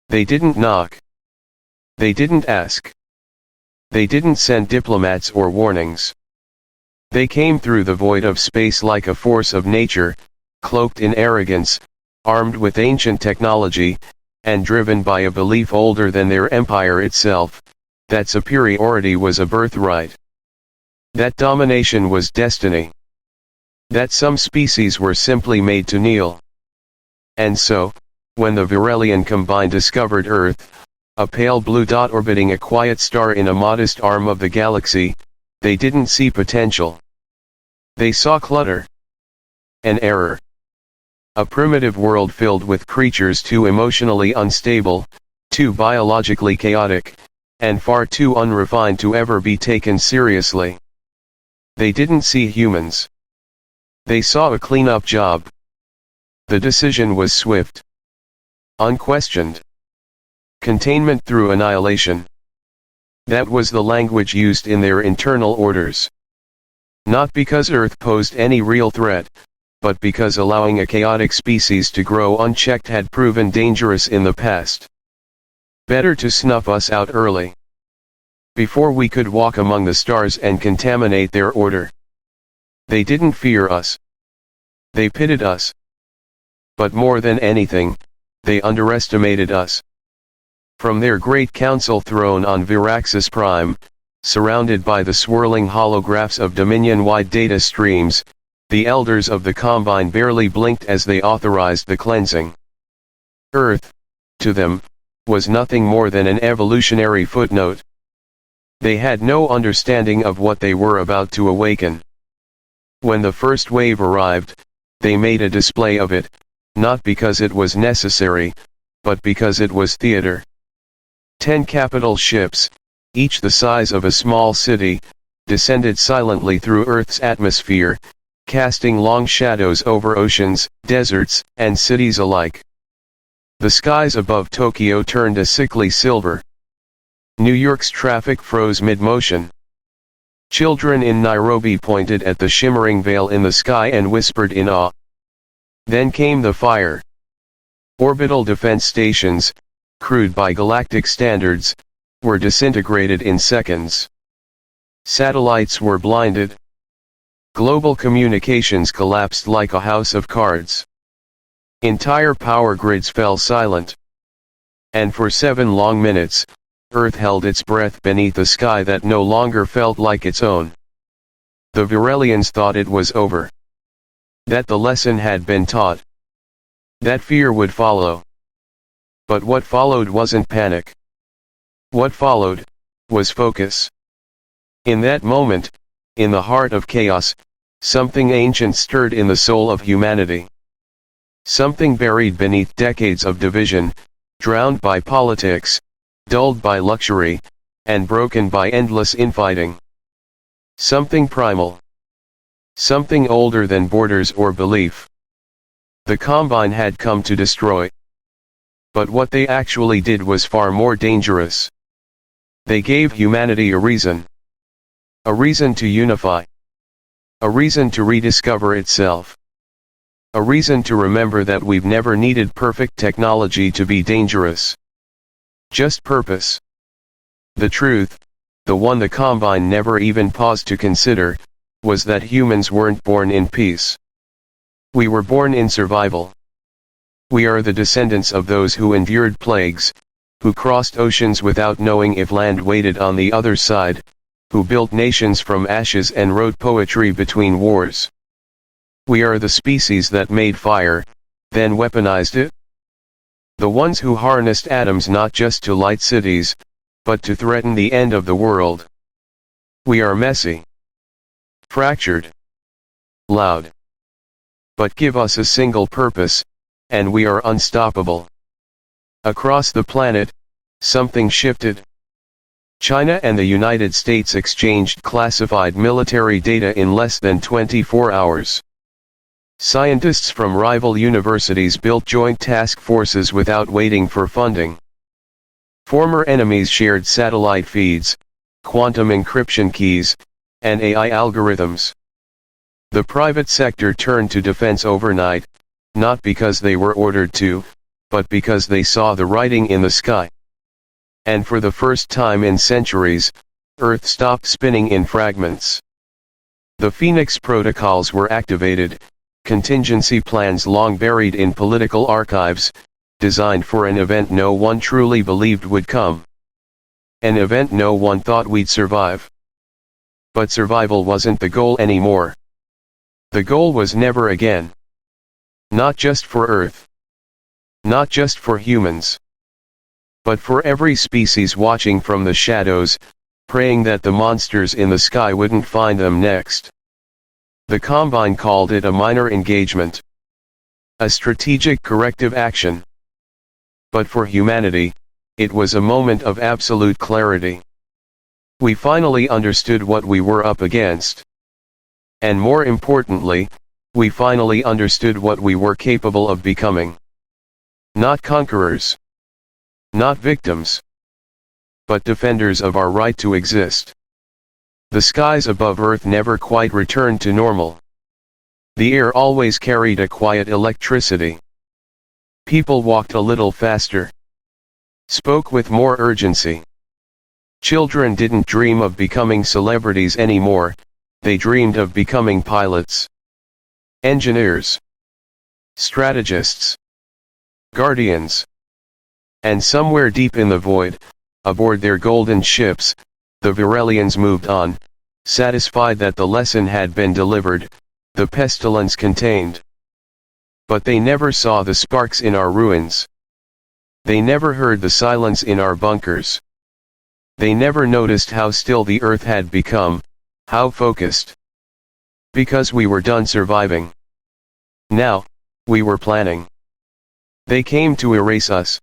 They didn't knock. They didn't ask. They didn't send diplomats or warnings. They came through the void of space like a force of nature, cloaked in arrogance, armed with ancient technology, and driven by a belief older than their empire itself, that superiority was a birthright. That domination was destiny. That some species were simply made to kneel. And so, when the Virellian Combine discovered Earth, a pale blue dot orbiting a quiet star in a modest arm of the galaxy, they didn't see potential. They saw clutter. An error. A primitive world filled with creatures too emotionally unstable, too biologically chaotic, and far too unrefined to ever be taken seriously. They didn't see humans. They saw a cleanup job. The decision was swift. Unquestioned. Containment through annihilation. That was the language used in their internal orders. Not because Earth posed any real threat, but because allowing a chaotic species to grow unchecked had proven dangerous in the past. Better to snuff us out early. Before we could walk among the stars and contaminate their order. They didn't fear us. They pitied us. But more than anything, they underestimated us. From their great council throne on Viraxis Prime, surrounded by the swirling holographs of Dominion-wide data streams, the elders of the Combine barely blinked as they authorized the cleansing. Earth, to them, was nothing more than an evolutionary footnote. They had no understanding of what they were about to awaken. When the first wave arrived, they made a display of it, not because it was necessary, but because it was theater. 10 capital ships, each the size of a small city, descended silently through Earth's atmosphere, casting long shadows over oceans, deserts, and cities alike. The skies above Tokyo turned a sickly silver. New York's traffic froze mid-motion. Children in Nairobi pointed at the shimmering veil in the sky and whispered in awe. Then came the fire. Orbital defense stations, crude by galactic standards, were disintegrated in seconds. Satellites were blinded. Global communications collapsed like a house of cards. Entire power grids fell silent. And for 7 long minutes, Earth held its breath beneath a sky that no longer felt like its own. The Virellians thought it was over. That the lesson had been taught. That fear would follow. But what followed wasn't panic. What followed was focus. In that moment, in the heart of chaos, something ancient stirred in the soul of humanity. Something buried beneath decades of division, drowned by politics, dulled by luxury, and broken by endless infighting. Something primal. Something older than borders or belief. The Combine had come to destroy. But what they actually did was far more dangerous. They gave humanity a reason. A reason to unify. A reason to rediscover itself. A reason to remember that we've never needed perfect technology to be dangerous. Just purpose. The truth, the one the Combine never even paused to consider, was that humans weren't born in peace. We were born in survival. We are the descendants of those who endured plagues, who crossed oceans without knowing if land waited on the other side, who built nations from ashes and wrote poetry between wars. We are the species that made fire, then weaponized it. The ones who harnessed atoms not just to light cities, but to threaten the end of the world. We are messy. Fractured. Loud. But give us a single purpose, and we are unstoppable. Across the planet, something shifted. China and the United States exchanged classified military data in less than 24 hours. Scientists from rival universities built joint task forces without waiting for funding. Former enemies shared satellite feeds, quantum encryption keys, and AI algorithms. The private sector turned to defense overnight, not because they were ordered to, but because they saw the writing in the sky. And for the first time in centuries, Earth stopped spinning in fragments. The Phoenix protocols were activated, contingency plans long buried in political archives, designed for an event no one truly believed would come. An event no one thought we'd survive. But survival wasn't the goal anymore. The goal was never again. Not just for Earth. Not just for humans. But for every species watching from the shadows, praying that the monsters in the sky wouldn't find them next. The Combine called it a minor engagement. A strategic corrective action. But for humanity, it was a moment of absolute clarity. We finally understood what we were up against. And more importantly, we finally understood what we were capable of becoming. Not conquerors. Not victims. But defenders of our right to exist. The skies above Earth never quite returned to normal. The air always carried a quiet electricity. People walked a little faster. Spoke with more urgency. Children didn't dream of becoming celebrities anymore, they dreamed of becoming pilots. Engineers. Strategists. Guardians. And somewhere deep in the void, aboard their golden ships, the Virellians moved on, satisfied that the lesson had been delivered, the pestilence contained. But they never saw the sparks in our ruins. They never heard the silence in our bunkers. They never noticed how still the earth had become, how focused. Because we were done surviving. Now, we were planning. They came to erase us.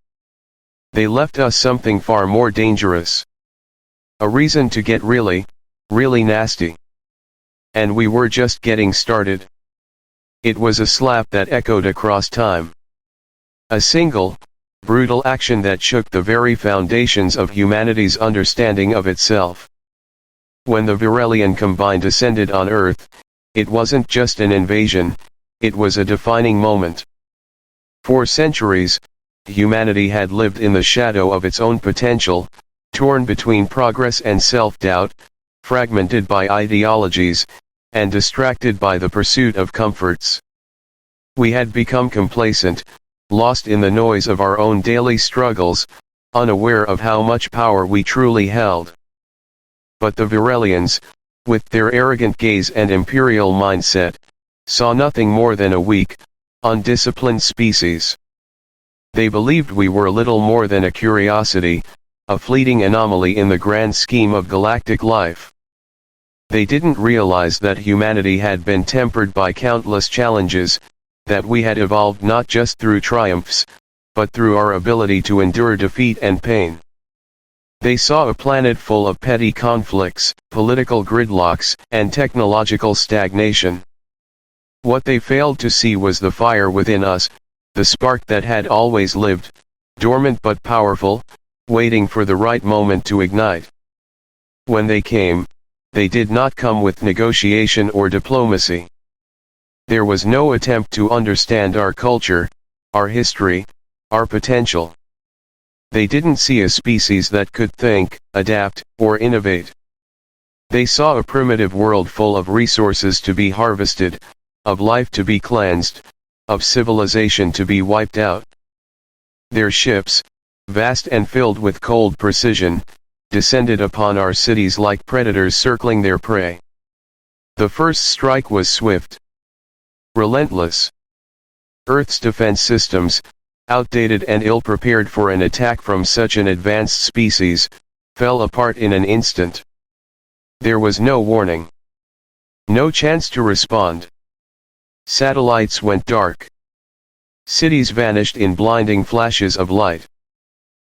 They left us something far more dangerous. A reason to get really, really nasty. And we were just getting started. It was a slap that echoed across time. A single, brutal action that shook the very foundations of humanity's understanding of itself. When the Virellian Combine descended on Earth, it wasn't just an invasion, it was a defining moment. For centuries, humanity had lived in the shadow of its own potential, torn between progress and self-doubt, fragmented by ideologies, and distracted by the pursuit of comforts. We had become complacent, lost in the noise of our own daily struggles, unaware of how much power we truly held. But the Virellians, with their arrogant gaze and imperial mindset, saw nothing more than a weak, undisciplined species. They believed we were little more than a curiosity, a fleeting anomaly in the grand scheme of galactic life. They didn't realize that humanity had been tempered by countless challenges, that we had evolved not just through triumphs, but through our ability to endure defeat and pain. They saw a planet full of petty conflicts, political gridlocks, and technological stagnation. What they failed to see was the fire within us, the spark that had always lived, dormant but powerful, waiting for the right moment to ignite. When they came, they did not come with negotiation or diplomacy. There was no attempt to understand our culture, our history, our potential. They didn't see a species that could think, adapt, or innovate. They saw a primitive world full of resources to be harvested, of life to be cleansed, of civilization to be wiped out. Their ships, vast and filled with cold precision, descended upon our cities like predators circling their prey. The first strike was swift. Relentless. Earth's defense systems, outdated and ill-prepared for an attack from such an advanced species, fell apart in an instant. There was no warning. No chance to respond. Satellites went dark. Cities vanished in blinding flashes of light.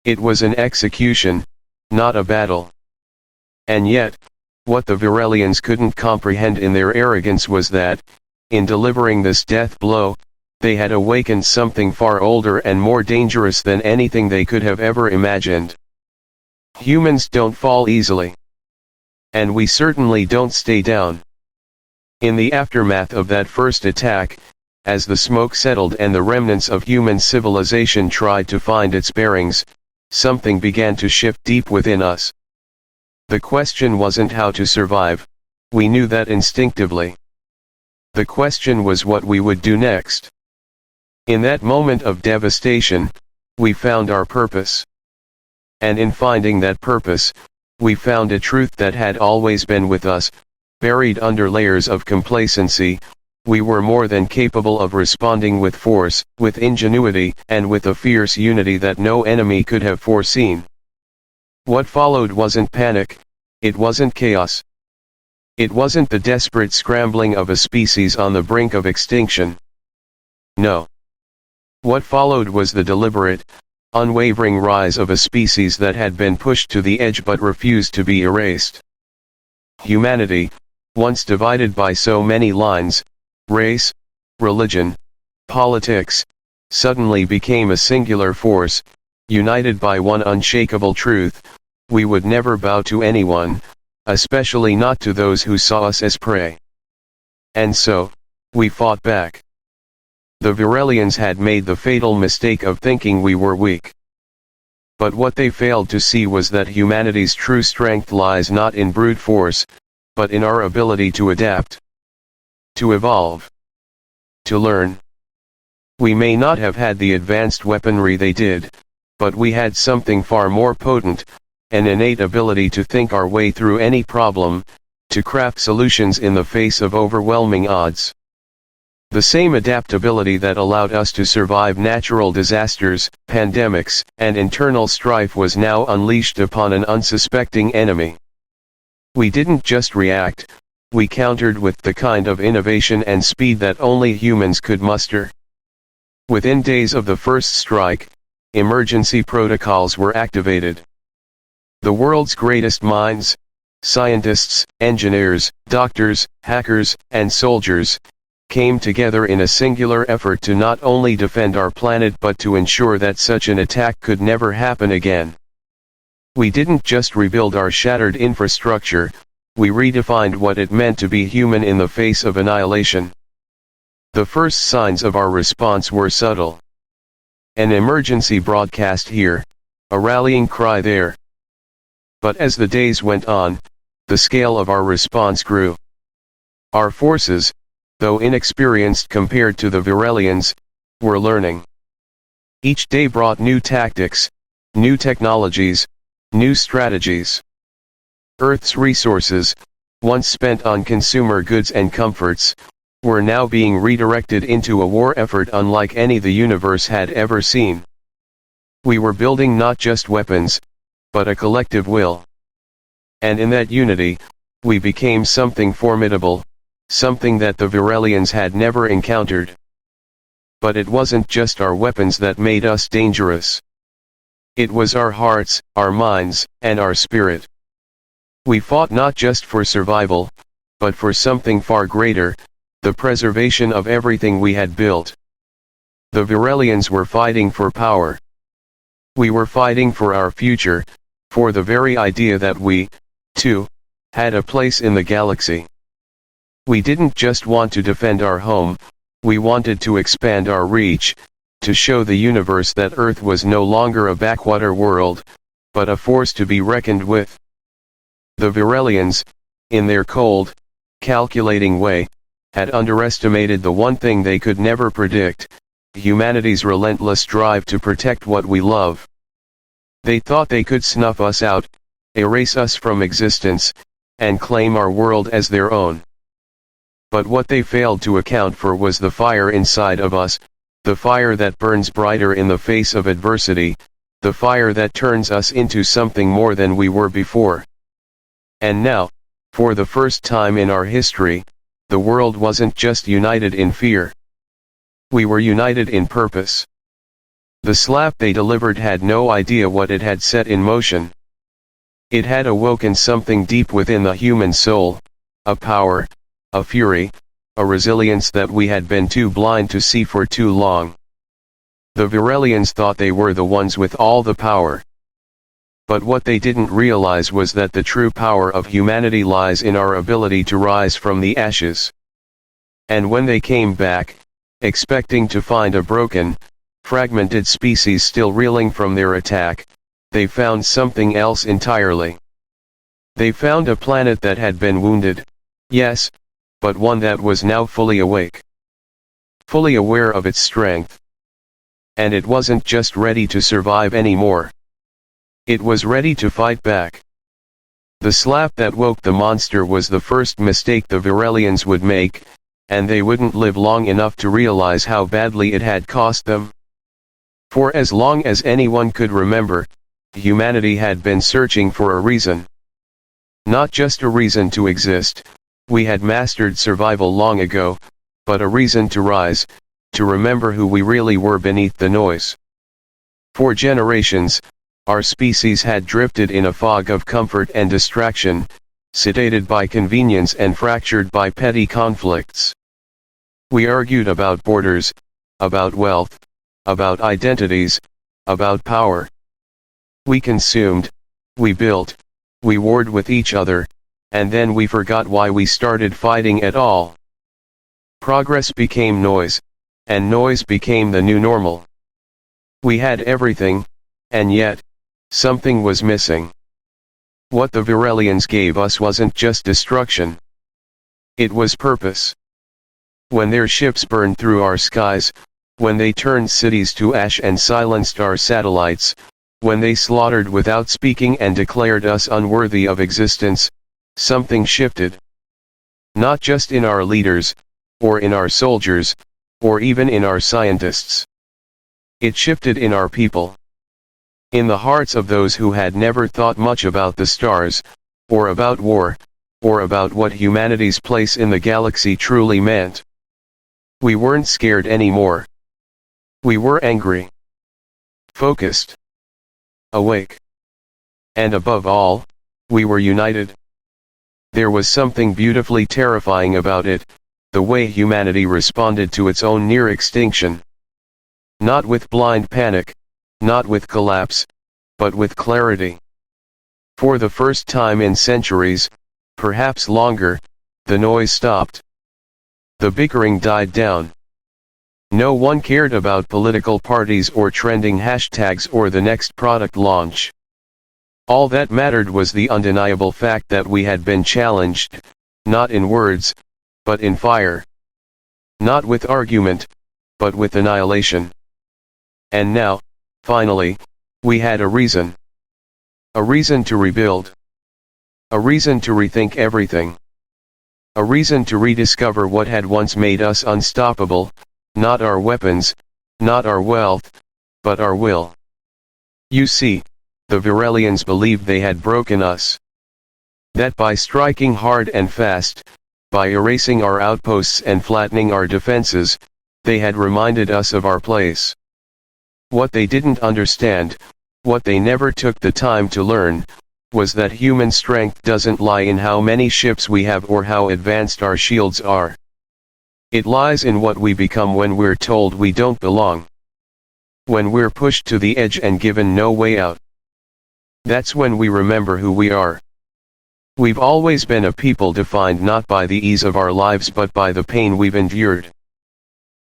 It was an execution, not a battle. And yet, what the Virellians couldn't comprehend in their arrogance was that, in delivering this death blow, they had awakened something far older and more dangerous than anything they could have ever imagined. Humans don't fall easily. And we certainly don't stay down. In the aftermath of that first attack, as the smoke settled and the remnants of human civilization tried to find its bearings, something began to shift deep within us. The question wasn't how to survive, we knew that instinctively. The question was what we would do next. In that moment of devastation, we found our purpose. And in finding that purpose, we found a truth that had always been with us, buried under layers of complacency. We were more than capable of responding with force, with ingenuity, and with a fierce unity that no enemy could have foreseen. What followed wasn't panic, it wasn't chaos. It wasn't the desperate scrambling of a species on the brink of extinction. No. What followed was the deliberate, unwavering rise of a species that had been pushed to the edge but refused to be erased. Humanity, once divided by so many lines, race, religion, politics, suddenly became a singular force, united by one unshakable truth: we would never bow to anyone, especially not to those who saw us as prey. And so, we fought back. The Virellians had made the fatal mistake of thinking we were weak. But what they failed to see was that humanity's true strength lies not in brute force, but in our ability to adapt, to evolve, to learn. We may not have had the advanced weaponry they did, but we had something far more potent, an innate ability to think our way through any problem, to craft solutions in the face of overwhelming odds. The same adaptability that allowed us to survive natural disasters, pandemics, and internal strife was now unleashed upon an unsuspecting enemy. We didn't just react, we countered with the kind of innovation and speed that only humans could muster. Within days of the first strike, emergency protocols were activated. The world's greatest minds, scientists, engineers, doctors, hackers, and soldiers, came together in a singular effort to not only defend our planet but to ensure that such an attack could never happen again. We didn't just rebuild our shattered infrastructure, we redefined what it meant to be human in the face of annihilation. The first signs of our response were subtle. An emergency broadcast here, a rallying cry there. But as the days went on, the scale of our response grew. Our forces, though inexperienced compared to the Virellians, were learning. Each day brought new tactics, new technologies, new strategies. Earth's resources, once spent on consumer goods and comforts, were now being redirected into a war effort unlike any the universe had ever seen. We were building not just weapons, but a collective will. And in that unity, we became something formidable, something that the Virellians had never encountered. But it wasn't just our weapons that made us dangerous. It was our hearts, our minds, and our spirit. We fought not just for survival, but for something far greater, the preservation of everything we had built. The Virellians were fighting for power. We were fighting for our future, for the very idea that we, too, had a place in the galaxy. We didn't just want to defend our home, we wanted to expand our reach, to show the universe that Earth was no longer a backwater world, but a force to be reckoned with. The Virellians, in their cold, calculating way, had underestimated the one thing they could never predict: humanity's relentless drive to protect what we love. They thought they could snuff us out, erase us from existence, and claim our world as their own. But what they failed to account for was the fire inside of us, the fire that burns brighter in the face of adversity, the fire that turns us into something more than we were before. And now, for the first time in our history, the world wasn't just united in fear. We were united in purpose. The slap they delivered had no idea what it had set in motion. It had awoken something deep within the human soul, a power, a fury, a resilience that we had been too blind to see for too long. The Virellians thought they were the ones with all the power. But what they didn't realize was that the true power of humanity lies in our ability to rise from the ashes. And when they came back, expecting to find a broken, fragmented species still reeling from their attack. They found something else entirely. They found a planet that had been wounded, yes, but one that was now fully awake. Fully aware of its strength. And it wasn't just ready to survive anymore. It was ready to fight back. The slap that woke the monster was the first mistake the Virellians would make, and they wouldn't live long enough to realize how badly it had cost them. For as long as anyone could remember, humanity had been searching for a reason. Not just a reason to exist, we had mastered survival long ago, but a reason to rise, to remember who we really were beneath the noise. For generations, our species had drifted in a fog of comfort and distraction, sedated by convenience and fractured by petty conflicts. We argued about borders, about wealth, about identities, about power. We consumed, we built, we warred with each other, and then we forgot why we started fighting at all. Progress became noise, and noise became the new normal. We had everything, and yet, something was missing. What the Virellians gave us wasn't just destruction. It was purpose. When their ships burned through our skies, when they turned cities to ash and silenced our satellites, when they slaughtered without speaking and declared us unworthy of existence, something shifted. Not just in our leaders, or in our soldiers, or even in our scientists. It shifted in our people. In the hearts of those who had never thought much about the stars, or about war, or about what humanity's place in the galaxy truly meant. We weren't scared anymore. We were angry. Focused. Awake. And above all, we were united. There was something beautifully terrifying about it, the way humanity responded to its own near extinction. Not with blind panic, not with collapse, but with clarity. For the first time in centuries, perhaps longer, the noise stopped. The bickering died down. No one cared about political parties or trending hashtags or the next product launch. All that mattered was the undeniable fact that we had been challenged, not in words, but in fire. Not with argument, but with annihilation. And now, finally, we had a reason. A reason to rebuild. A reason to rethink everything. A reason to rediscover what had once made us unstoppable, not our weapons, not our wealth, but our will. You see, the Virellians believed they had broken us. That by striking hard and fast, by erasing our outposts and flattening our defenses, they had reminded us of our place. What they didn't understand, what they never took the time to learn, was that human strength doesn't lie in how many ships we have or how advanced our shields are. It lies in what we become when we're told we don't belong. When we're pushed to the edge and given no way out. That's when we remember who we are. We've always been a people defined not by the ease of our lives but by the pain we've endured.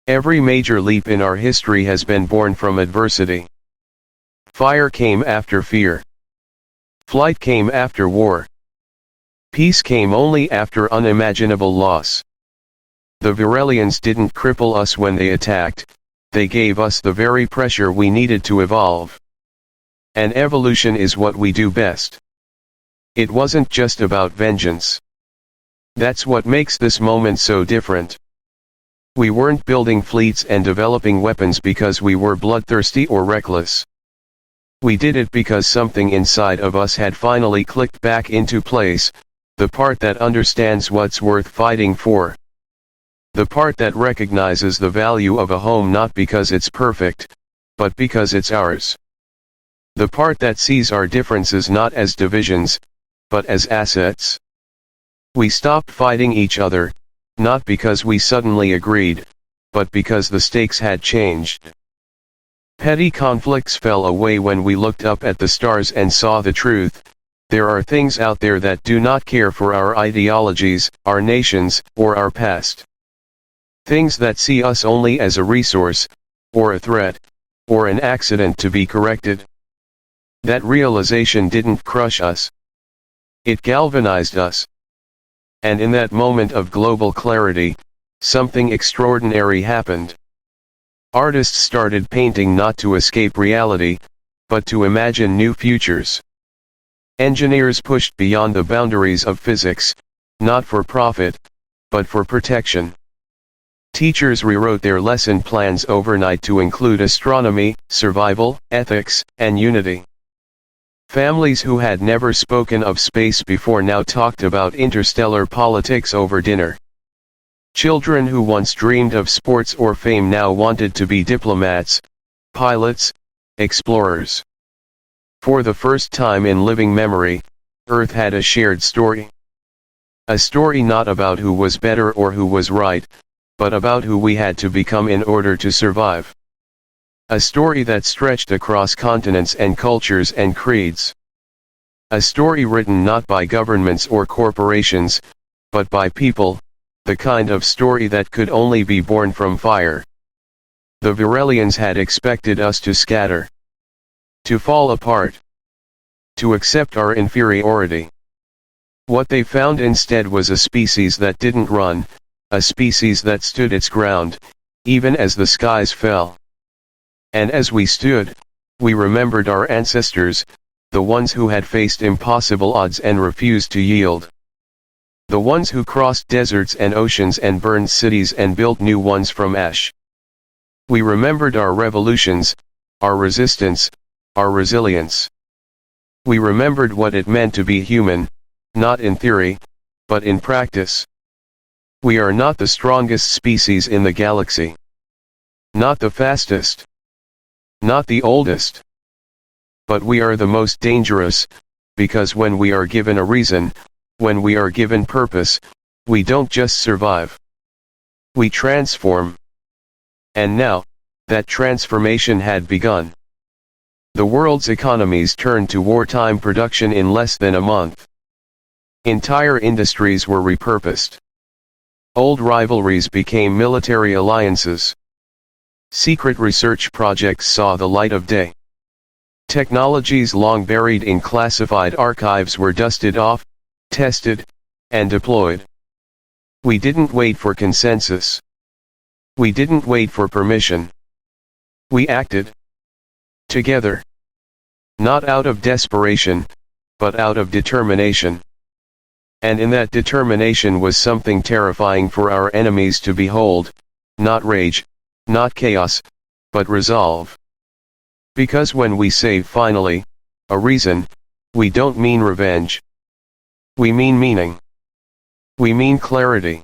Every major leap in our history has been born from adversity. Fire came after fear. Flight came after war. Peace came only after unimaginable loss. The Virellians didn't cripple us when they attacked, they gave us the very pressure we needed to evolve. And evolution is what we do best. It wasn't just about vengeance. That's what makes this moment so different. We weren't building fleets and developing weapons because we were bloodthirsty or reckless. We did it because something inside of us had finally clicked back into place, the part that understands what's worth fighting for. The part that recognizes the value of a home not because it's perfect, but because it's ours. The part that sees our differences not as divisions, but as assets. We stopped fighting each other, not because we suddenly agreed, but because the stakes had changed. Petty conflicts fell away when we looked up at the stars and saw the truth. There are things out there that do not care for our ideologies, our nations, or our past. Things that see us only as a resource, or a threat, or an accident to be corrected. That realization didn't crush us. It galvanized us. And in that moment of global clarity, something extraordinary happened. Artists started painting not to escape reality, but to imagine new futures. Engineers pushed beyond the boundaries of physics, not for profit, but for protection. Teachers rewrote their lesson plans overnight to include astronomy, survival, ethics, and unity. Families who had never spoken of space before now talked about interstellar politics over dinner. Children who once dreamed of sports or fame now wanted to be diplomats, pilots, explorers. For the first time in living memory, Earth had a shared story. A story not about who was better or who was right, but about who we had to become in order to survive. A story that stretched across continents and cultures and creeds. A story written not by governments or corporations, but by people, the kind of story that could only be born from fire. The Virellians had expected us to scatter. To fall apart. To accept our inferiority. What they found instead was a species that didn't run, a species that stood its ground, even as the skies fell. And as we stood, we remembered our ancestors, the ones who had faced impossible odds and refused to yield. The ones who crossed deserts and oceans and burned cities and built new ones from ash. We remembered our revolutions, our resistance, our resilience. We remembered what it meant to be human, not in theory, but in practice. We are not the strongest species in the galaxy. Not the fastest. Not the oldest. But we are the most dangerous, because when we are given a reason, when we are given purpose, we don't just survive. We transform. And now, that transformation had begun. The world's economies turned to wartime production in less than a month. Entire industries were repurposed. Old rivalries became military alliances. Secret research projects saw the light of day. Technologies long buried in classified archives were dusted off, tested, and deployed. We didn't wait for consensus. We didn't wait for permission. We acted. Together. Not out of desperation, but out of determination. And in that determination was something terrifying for our enemies to behold, not rage, not chaos, but resolve. Because when we say finally, a reason, we don't mean revenge. We mean meaning. We mean clarity.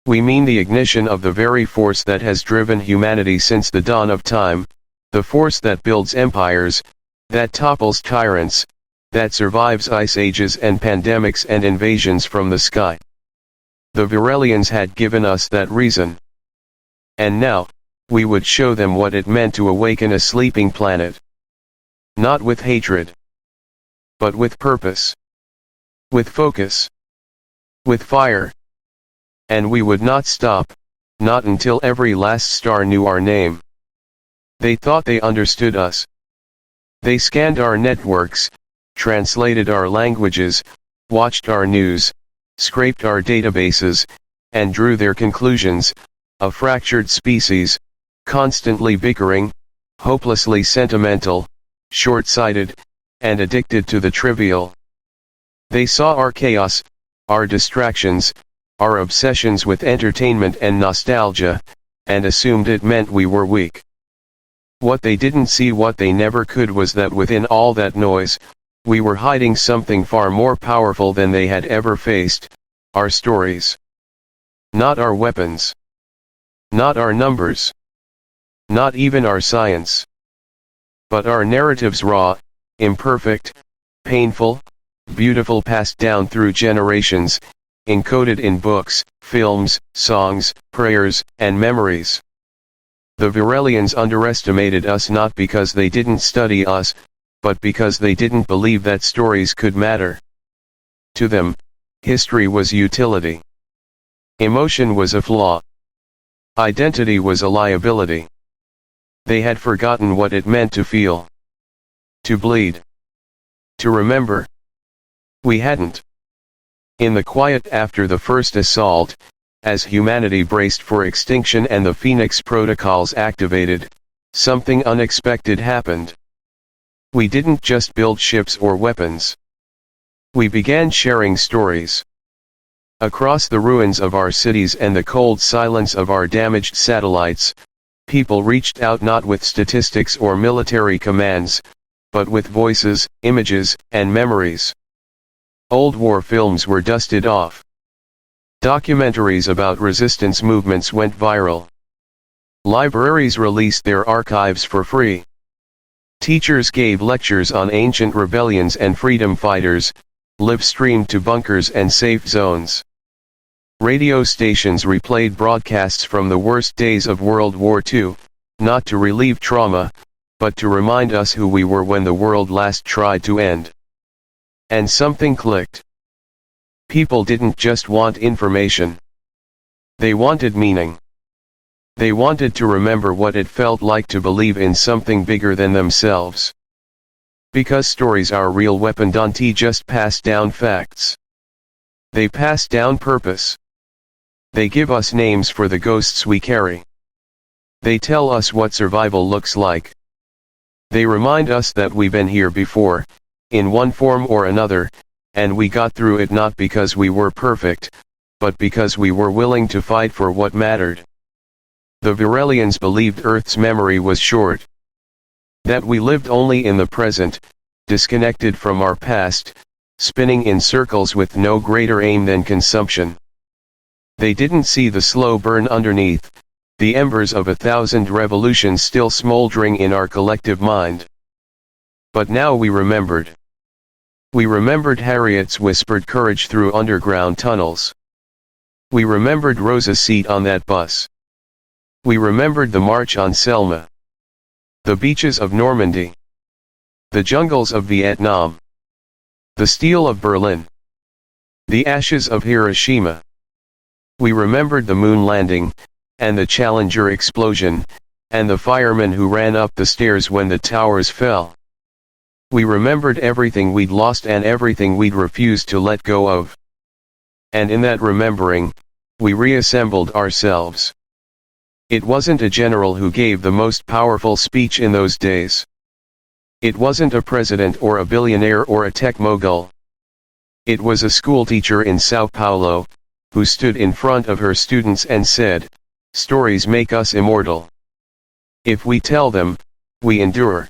We mean the ignition of the very force that has driven humanity since the dawn of time, the force that builds empires, that topples tyrants, that survives ice ages and pandemics and invasions from the sky. The Virellians had given us that reason. And now, we would show them what it meant to awaken a sleeping planet. Not with hatred. But with purpose. With focus. With fire. And we would not stop, not until every last star knew our name. They thought they understood us. They scanned our networks, translated our languages, watched our news, scraped our databases, and drew their conclusions, a fractured species, constantly bickering, hopelessly sentimental, short-sighted, and addicted to the trivial. They saw our chaos, our distractions, our obsessions with entertainment and nostalgia, and assumed it meant we were weak. What they didn't see, what they never could, was that within all that noise, we were hiding something far more powerful than they had ever faced, our stories. Not our weapons. Not our numbers. Not even our science. But our narratives, raw, imperfect, painful, beautiful, passed down through generations, encoded in books, films, songs, prayers, and memories. The Virellians underestimated us not because they didn't study us, but because they didn't believe that stories could matter. To them, history was utility. Emotion was a flaw. Identity was a liability. They had forgotten what it meant to feel. To bleed. To remember. We hadn't. In the quiet after the first assault, as humanity braced for extinction and the Phoenix protocols activated, something unexpected happened. We didn't just build ships or weapons. We began sharing stories. Across the ruins of our cities and the cold silence of our damaged satellites, people reached out not with statistics or military commands, but with voices, images, and memories. Old war films were dusted off. Documentaries about resistance movements went viral. Libraries released their archives for free. Teachers gave lectures on ancient rebellions and freedom fighters, live-streamed to bunkers and safe zones. Radio stations replayed broadcasts from the worst days of World War II, not to relieve trauma, but to remind us who we were when the world last tried to end. And something clicked. People didn't just want information. They wanted meaning. They wanted to remember what it felt like to believe in something bigger than themselves. Because stories are real weapon, don't just pass down facts. They pass down purpose. They give us names for the ghosts we carry. They tell us what survival looks like. They remind us that we've been here before, in one form or another, and we got through it not because we were perfect, but because we were willing to fight for what mattered. The Virellians believed Earth's memory was short. That we lived only in the present, disconnected from our past, spinning in circles with no greater aim than consumption. They didn't see the slow burn underneath, the embers of 1,000 revolutions still smoldering in our collective mind. But now we remembered. We remembered Harriet's whispered courage through underground tunnels. We remembered Rosa's seat on that bus. We remembered the march on Selma. The beaches of Normandy. The jungles of Vietnam. The steel of Berlin. The ashes of Hiroshima. We remembered the moon landing, and the Challenger explosion, and the firemen who ran up the stairs when the towers fell. We remembered everything we'd lost and everything we'd refused to let go of. And in that remembering, we reassembled ourselves. It wasn't a general who gave the most powerful speech in those days. It wasn't a president or a billionaire or a tech mogul. It was a schoolteacher in Sao Paulo, who stood in front of her students and said, "Stories make us immortal. If we tell them, we endure.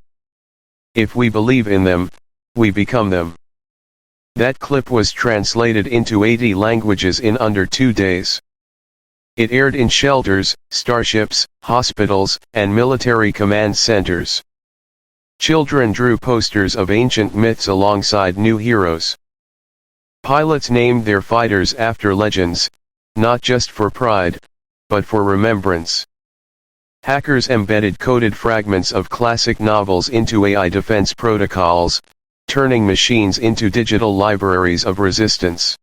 If we believe in them, we become them." That clip was translated into 80 languages in under 2 days. It aired in shelters, starships, hospitals, and military command centers. Children drew posters of ancient myths alongside new heroes. Pilots named their fighters after legends, not just for pride, but for remembrance. Hackers embedded coded fragments of classic novels into AI defense protocols, turning machines into digital libraries of resistance.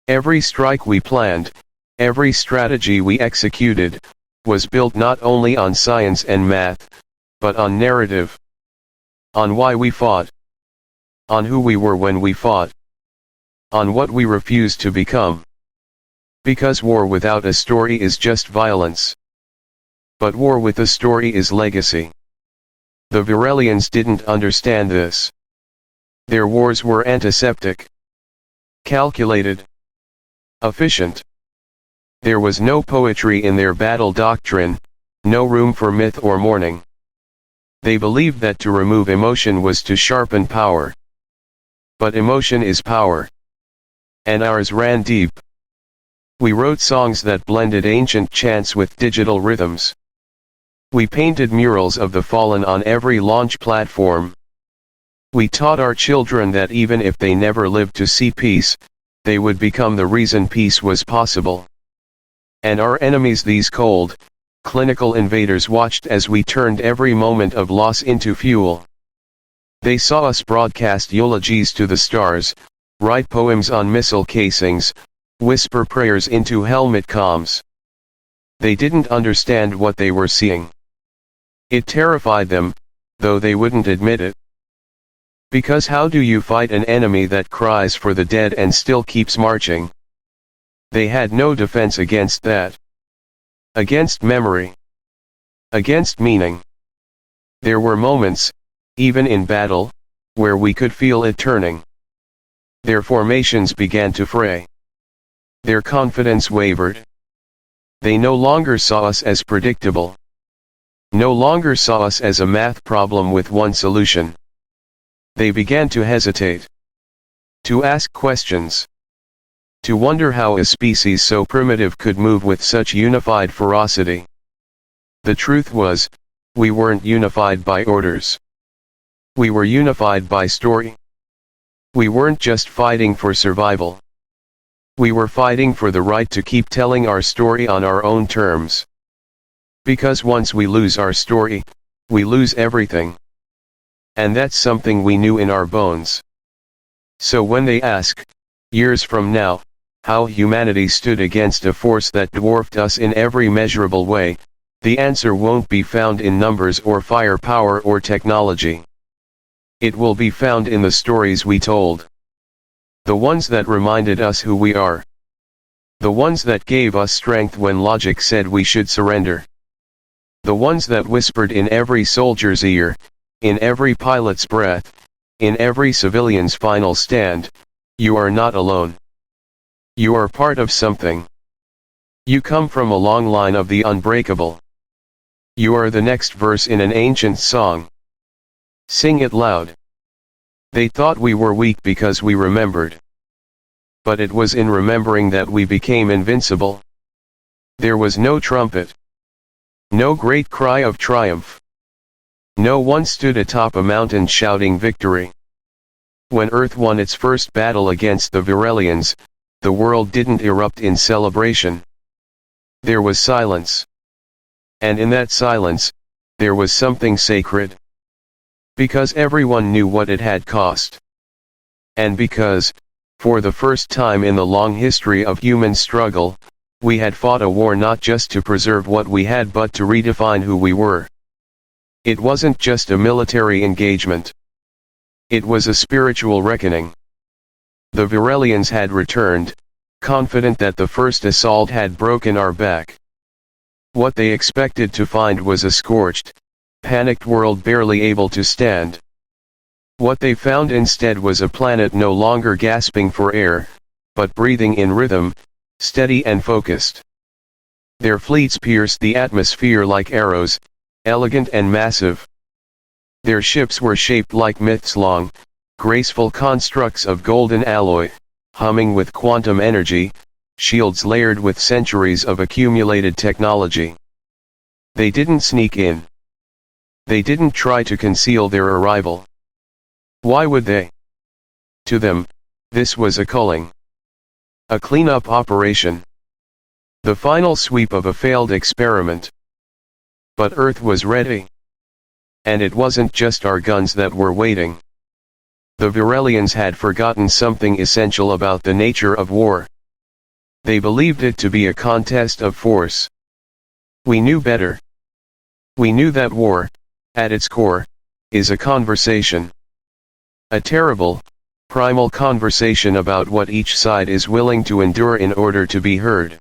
Every strike we planned, every strategy we executed, was built not only on science and math, but on narrative. On why we fought. On who we were when we fought. On what we refused to become. Because war without a story is just violence. But war with a story is legacy. The Virellians didn't understand this. Their wars were antiseptic. Calculated. Efficient. There was no poetry in their battle doctrine, no room for myth or mourning. They believed that to remove emotion was to sharpen power. But emotion is power. And ours ran deep. We wrote songs that blended ancient chants with digital rhythms. We painted murals of the fallen on every launch platform. We taught our children that even if they never lived to see peace, they would become the reason peace was possible. And our enemies, these cold, clinical invaders, watched as we turned every moment of loss into fuel. They saw us broadcast eulogies to the stars, write poems on missile casings, whisper prayers into helmet comms. They didn't understand what they were seeing. It terrified them, though they wouldn't admit it. Because how do you fight an enemy that cries for the dead and still keeps marching? They had no defense against that. Against memory. Against meaning. There were moments, even in battle, where we could feel it turning. Their formations began to fray. Their confidence wavered. They no longer saw us as predictable. No longer saw us as a math problem with one solution. They began to hesitate. To ask questions. To wonder how a species so primitive could move with such unified ferocity. The truth was, we weren't unified by orders. We were unified by story. We weren't just fighting for survival. We were fighting for the right to keep telling our story on our own terms. Because once we lose our story, we lose everything. And that's something we knew in our bones. So when they ask, years from now, how humanity stood against a force that dwarfed us in every measurable way, the answer won't be found in numbers or firepower or technology. It will be found in the stories we told. The ones that reminded us who we are. The ones that gave us strength when logic said we should surrender. The ones that whispered in every soldier's ear, in every pilot's breath, in every civilian's final stand, you are not alone. You are part of something. You come from a long line of the unbreakable. You are the next verse in an ancient song. Sing it loud. They thought we were weak because we remembered. But it was in remembering that we became invincible. There was no trumpet. No great cry of triumph. No one stood atop a mountain shouting victory. When Earth won its first battle against the Virellians, the world didn't erupt in celebration. There was silence. And in that silence, there was something sacred. Because everyone knew what it had cost. And because, for the first time in the long history of human struggle, we had fought a war not just to preserve what we had but to redefine who we were. It wasn't just a military engagement. It was a spiritual reckoning. The Virellians had returned, confident that the first assault had broken our back. What they expected to find was a scorched, panicked world barely able to stand. What they found instead was a planet no longer gasping for air, but breathing in rhythm, steady and focused. Their fleets pierced the atmosphere like arrows, elegant and massive. Their ships were shaped like myths-long, graceful constructs of golden alloy, humming with quantum energy, shields layered with centuries of accumulated technology. They didn't sneak in. They didn't try to conceal their arrival. Why would they? To them, this was a culling. A cleanup operation. The final sweep of a failed experiment. But Earth was ready. And it wasn't just our guns that were waiting. The Virellians had forgotten something essential about the nature of war. They believed it to be a contest of force. We knew better. We knew that war, at its core, is a conversation. A terrible, primal conversation about what each side is willing to endure in order to be heard.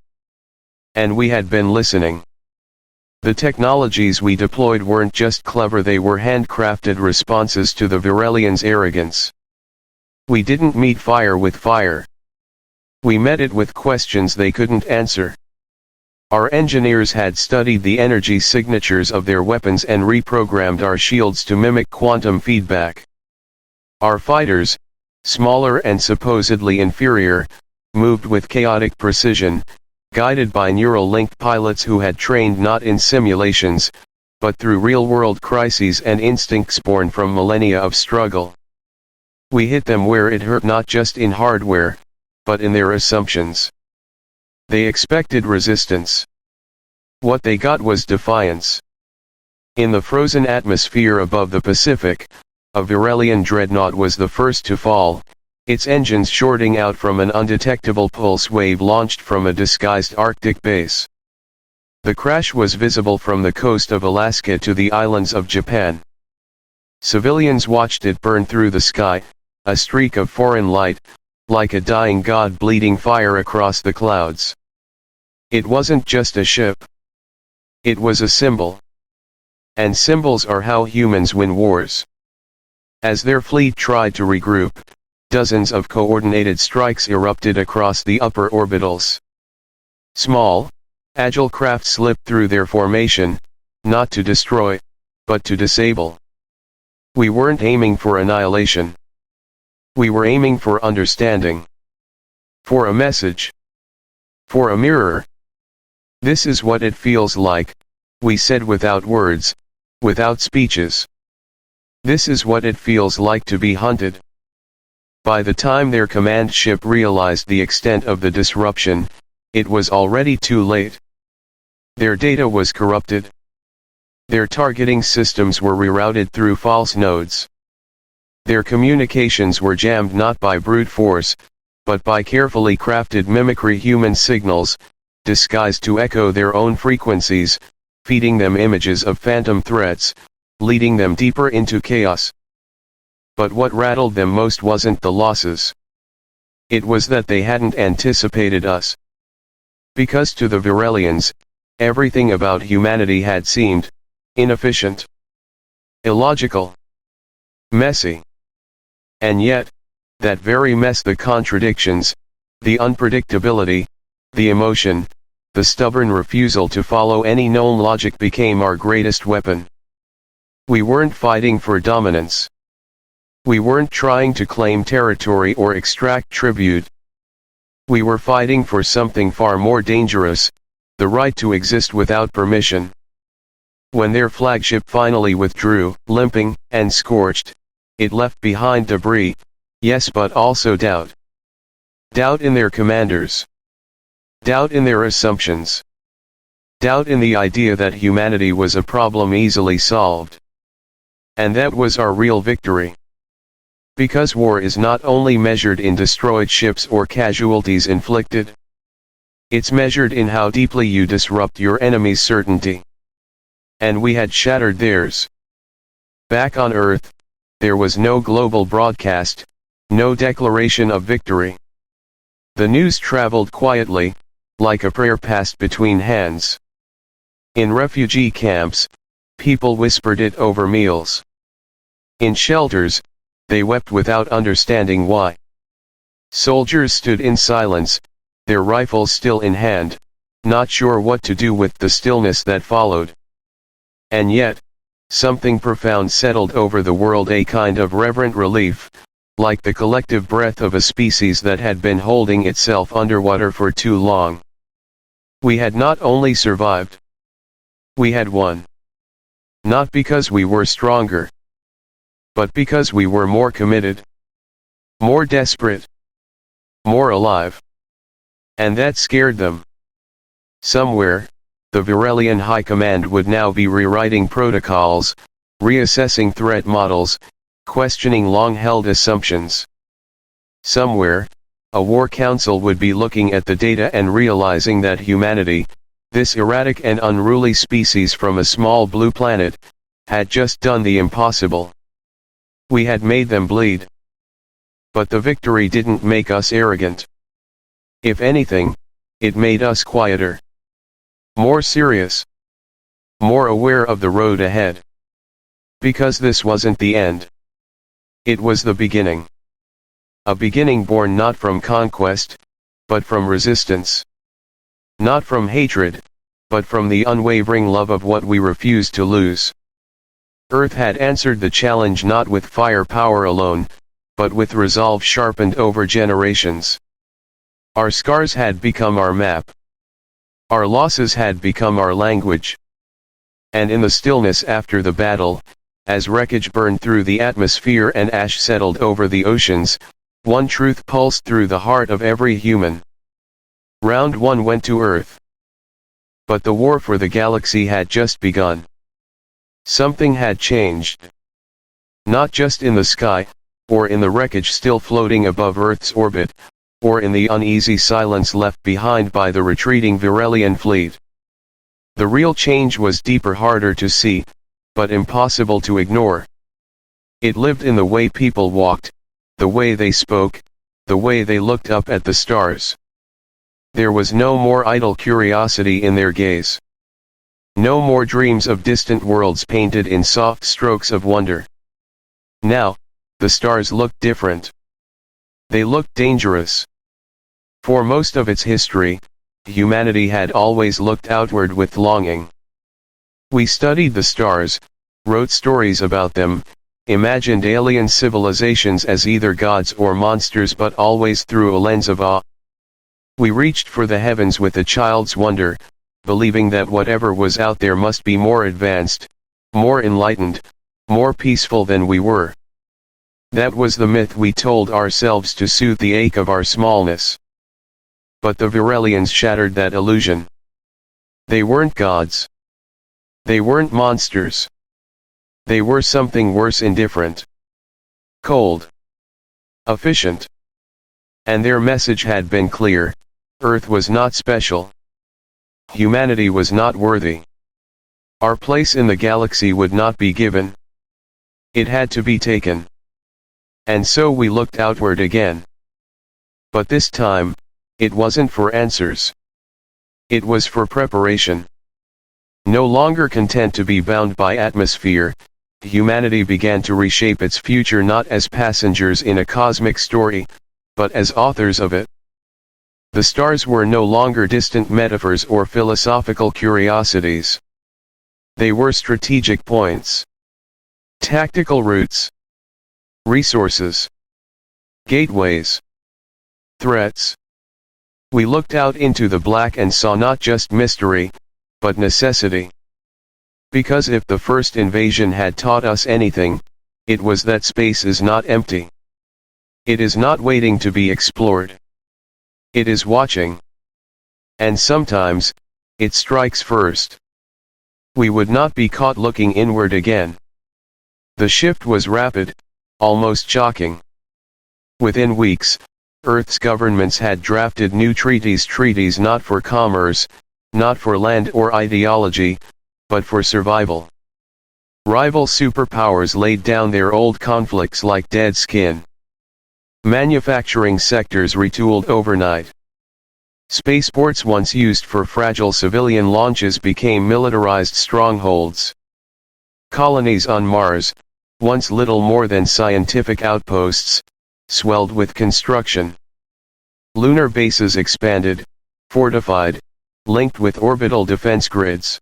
And we had been listening. The technologies we deployed weren't just clever, they were handcrafted responses to the Virellians' arrogance. We didn't meet fire with fire. We met it with questions they couldn't answer. Our engineers had studied the energy signatures of their weapons and reprogrammed our shields to mimic quantum feedback. Our fighters, smaller and supposedly inferior, moved with chaotic precision, guided by neural-linked pilots who had trained not in simulations, but through real-world crises and instincts born from millennia of struggle. We hit them where it hurt, not just in hardware, but in their assumptions. They expected resistance. What they got was defiance. In the frozen atmosphere above the Pacific, a Virellian dreadnought was the first to fall, its engines shorting out from an undetectable pulse wave launched from a disguised Arctic base. The crash was visible from the coast of Alaska to the islands of Japan. Civilians watched it burn through the sky, a streak of foreign light, like a dying god bleeding fire across the clouds. It wasn't just a ship. It was a symbol. And symbols are how humans win wars. As their fleet tried to regroup, dozens of coordinated strikes erupted across the upper orbitals. Small, agile craft slipped through their formation, not to destroy, but to disable. We weren't aiming for annihilation. We were aiming for understanding. For a message. For a mirror. This is what it feels like, we said without words, without speeches. This is what it feels like to be hunted. By the time their command ship realized the extent of the disruption, it was already too late. Their data was corrupted. Their targeting systems were rerouted through false nodes. Their communications were jammed not by brute force, but by carefully crafted mimicry human signals, disguised to echo their own frequencies, feeding them images of phantom threats, leading them deeper into chaos. But what rattled them most wasn't the losses. It was that they hadn't anticipated us. Because to the Virellians, everything about humanity had seemed inefficient, illogical, messy. And yet, that very mess, the contradictions, the unpredictability, the emotion, the stubborn refusal to follow any known logic became our greatest weapon. We weren't fighting for dominance. We weren't trying to claim territory or extract tribute. We were fighting for something far more dangerous, the right to exist without permission. When their flagship finally withdrew, limping and scorched, it left behind debris, yes, but also doubt. Doubt in their commanders. Doubt in their assumptions. Doubt in the idea that humanity was a problem easily solved. And that was our real victory. Because war is not only measured in destroyed ships or casualties inflicted. It's measured in how deeply you disrupt your enemy's certainty. And we had shattered theirs. Back on Earth, there was no global broadcast, no declaration of victory. The news traveled quietly, like a prayer passed between hands. In refugee camps, people whispered it over meals. In shelters, they wept without understanding why. Soldiers stood in silence, their rifles still in hand, not sure what to do with the stillness that followed. And yet, something profound settled over the world, a kind of reverent relief, like the collective breath of a species that had been holding itself underwater for too long. We had not only survived. We had won. Not because we were stronger, but because we were more committed, more desperate, more alive. And that scared them. Somewhere, the Virellian High Command would now be rewriting protocols, reassessing threat models, questioning long-held assumptions. Somewhere, a war council would be looking at the data and realizing that humanity, this erratic and unruly species from a small blue planet, had just done the impossible. We had made them bleed. But the victory didn't make us arrogant. If anything, it made us quieter. More serious. More aware of the road ahead. Because this wasn't the end. It was the beginning. A beginning born not from conquest, but from resistance. Not from hatred, but from the unwavering love of what we refused to lose. Earth had answered the challenge not with firepower alone, but with resolve sharpened over generations. Our scars had become our map. Our losses had become our language. And in the stillness after the battle, as wreckage burned through the atmosphere and ash settled over the oceans, one truth pulsed through the heart of every human. Round one went to Earth. But the war for the galaxy had just begun. Something had changed. Not just in the sky, or in the wreckage still floating above Earth's orbit, or in the uneasy silence left behind by the retreating Virellian fleet. The real change was deeper, harder to see, but impossible to ignore. It lived in the way people walked, the way they spoke, the way they looked up at the stars. There was no more idle curiosity in their gaze. No more dreams of distant worlds painted in soft strokes of wonder. Now, the stars looked different. They looked dangerous. For most of its history, humanity had always looked outward with longing. We studied the stars, wrote stories about them, imagined alien civilizations as either gods or monsters, but always through a lens of awe. We reached for the heavens with a child's wonder, believing that whatever was out there must be more advanced, more enlightened, more peaceful than we were. That was the myth we told ourselves to soothe the ache of our smallness. But the Virellians shattered that illusion. They weren't gods. They weren't monsters. They were something worse, indifferent. Cold. Efficient. And their message had been clear: Earth was not special. Humanity was not worthy. Our place in the galaxy would not be given. It had to be taken. And so we looked outward again. But this time, it wasn't for answers. It was for preparation. No longer content to be bound by atmosphere, humanity began to reshape its future not as passengers in a cosmic story, but as authors of it. The stars were no longer distant metaphors or philosophical curiosities. They were strategic points. Tactical routes. Resources. Gateways. Threats. We looked out into the black and saw not just mystery, but necessity. Because if the first invasion had taught us anything, it was that space is not empty. It is not waiting to be explored. It is watching. And sometimes, it strikes first. We would not be caught looking inward again. The shift was rapid, almost shocking. Within weeks, Earth's governments had drafted new treaties not for commerce, not for land or ideology, but for survival. Rival superpowers laid down their old conflicts like dead skin. Manufacturing sectors retooled overnight. Spaceports once used for fragile civilian launches became militarized strongholds. Colonies on Mars, once little more than scientific outposts, swelled with construction. Lunar bases expanded, fortified, linked with orbital defense grids.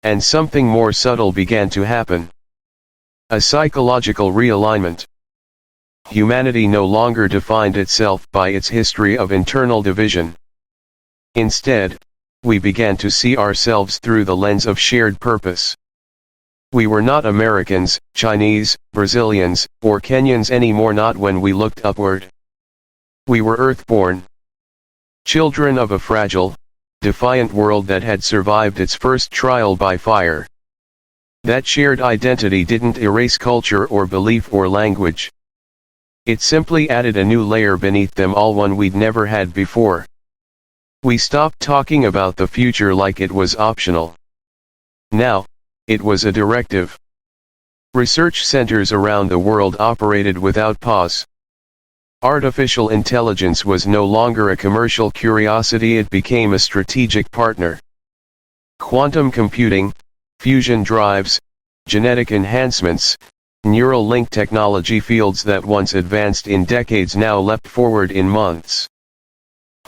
And something more subtle began to happen. A psychological realignment. Humanity no longer defined itself by its history of internal division. Instead, we began to see ourselves through the lens of shared purpose. We were not Americans, Chinese, Brazilians, or Kenyans anymore, not when we looked upward. We were Earthborn. Children of a fragile, defiant world that had survived its first trial by fire. That shared identity didn't erase culture or belief or language. It simply added a new layer beneath them all, one we'd never had before. We stopped talking about the future like it was optional. Now, it was a directive. Research centers around the world operated without pause. Artificial intelligence was no longer a commercial curiosity, it became a strategic partner. Quantum computing, fusion drives, genetic enhancements, neural link technology, fields that once advanced in decades now leapt forward in months.